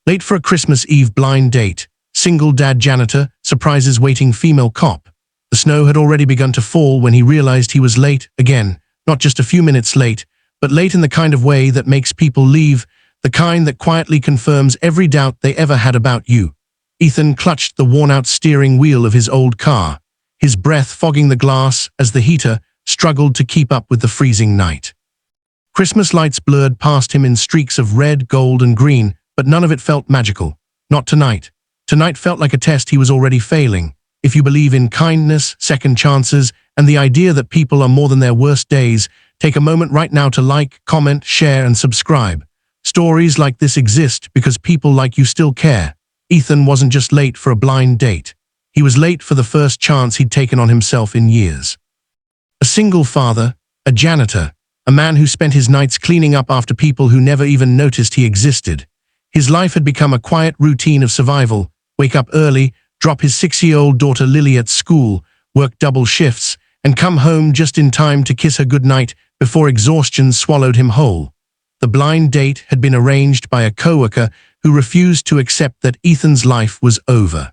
Late for a Christmas Eve blind date, single dad janitor surprises waiting female cop. The snow had already begun to fall when he realized he was late again, not just a few minutes late, but late in the kind of way that makes people leave, the kind that quietly confirms every doubt they ever had about you. Ethan clutched the worn-out steering wheel of his old car, his breath fogging the glass as the heater struggled to keep up with the freezing night. Christmas lights blurred past him in streaks of red, gold, and green, but none of it felt magical. Not tonight. Tonight felt like a test he was already failing. If you believe in kindness, second chances, and the idea that people are more than their worst days, take a moment right now to like, comment, share, and subscribe. Stories like this exist because people like you still care. Ethan wasn't just late for a blind date. He was late for the first chance he'd taken on himself in years. A single father, a janitor, a man who spent his nights cleaning up after people who never even noticed he existed. His life had become a quiet routine of survival: wake up early, drop his 6-year-old daughter Lily at school, work double shifts, and come home just in time to kiss her goodnight before exhaustion swallowed him whole. The blind date had been arranged by a coworker who refused to accept that Ethan's life was over.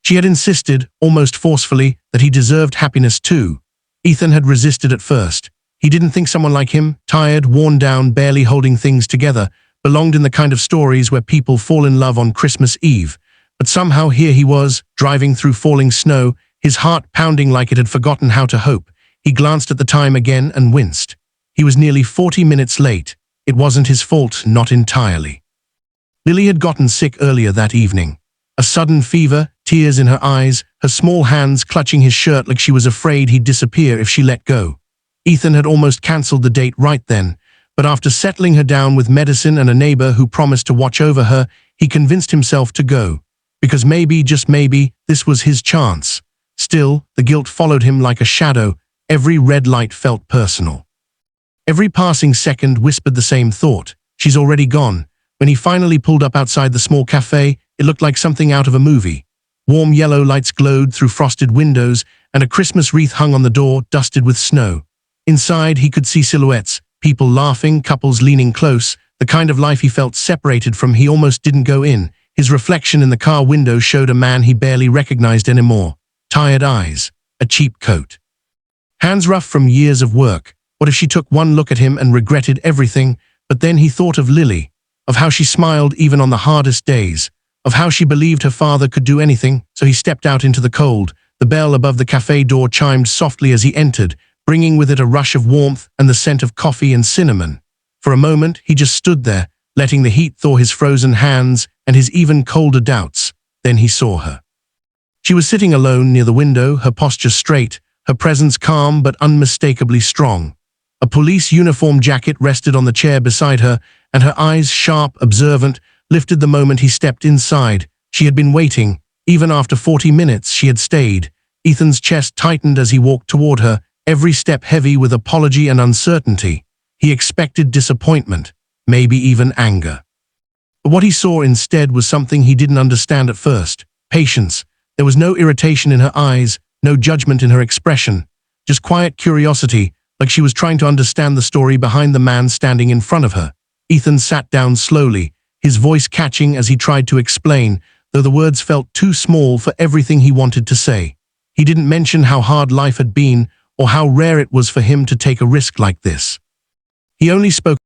She had insisted, almost forcefully, that he deserved happiness too. Ethan had resisted at first. He didn't think someone like him, tired, worn down, barely holding things together, belonged in the kind of stories where people fall in love on Christmas Eve. But somehow here he was, driving through falling snow, his heart pounding like it had forgotten how to hope. He glanced at the time again and winced. He was nearly 40 minutes late. It wasn't his fault, not entirely. Lily had gotten sick earlier that evening. A sudden fever, tears in her eyes, her small hands clutching his shirt like she was afraid he'd disappear if she let go. Ethan had almost cancelled the date right then, but after settling her down with medicine and a neighbor who promised to watch over her, he convinced himself to go. Because maybe, just maybe, this was his chance. Still, the guilt followed him like a shadow. Every red light felt personal. Every passing second whispered the same thought: she's already gone. When he finally pulled up outside the small cafe, it looked like something out of a movie. Warm yellow lights glowed through frosted windows, and a Christmas wreath hung on the door, dusted with snow. Inside, he could see silhouettes, people laughing, couples leaning close, the kind of life he felt separated from. He almost didn't go in. His reflection in the car window showed a man he barely recognized anymore. Tired eyes, a cheap coat. Hands rough from years of work. What if she took one look at him and regretted everything? But then he thought of Lily, of how she smiled even on the hardest days, of how she believed her father could do anything. So he stepped out into the cold. The bell above the cafe door chimed softly as he entered, bringing with it a rush of warmth and the scent of coffee and cinnamon. For a moment, he just stood there, letting the heat thaw his frozen hands and his even colder doubts. Then he saw her. She was sitting alone near the window, her posture straight, her presence calm but unmistakably strong. A police uniform jacket rested on the chair beside her, and her eyes, sharp, observant, lifted the moment he stepped inside. She had been waiting. Even after 40 minutes, she had stayed. Ethan's chest tightened as he walked toward her, every step heavy with apology and uncertainty. He expected disappointment, maybe even anger. But what he saw instead was something he didn't understand at first: patience. There was no irritation in her eyes, no judgment in her expression, just quiet curiosity, like she was trying to understand the story behind the man standing in front of her. Ethan sat down slowly, his voice catching as he tried to explain, though the words felt too small for everything he wanted to say. He didn't mention how hard life had been, or how rare it was for him to take a risk like this. He only spoke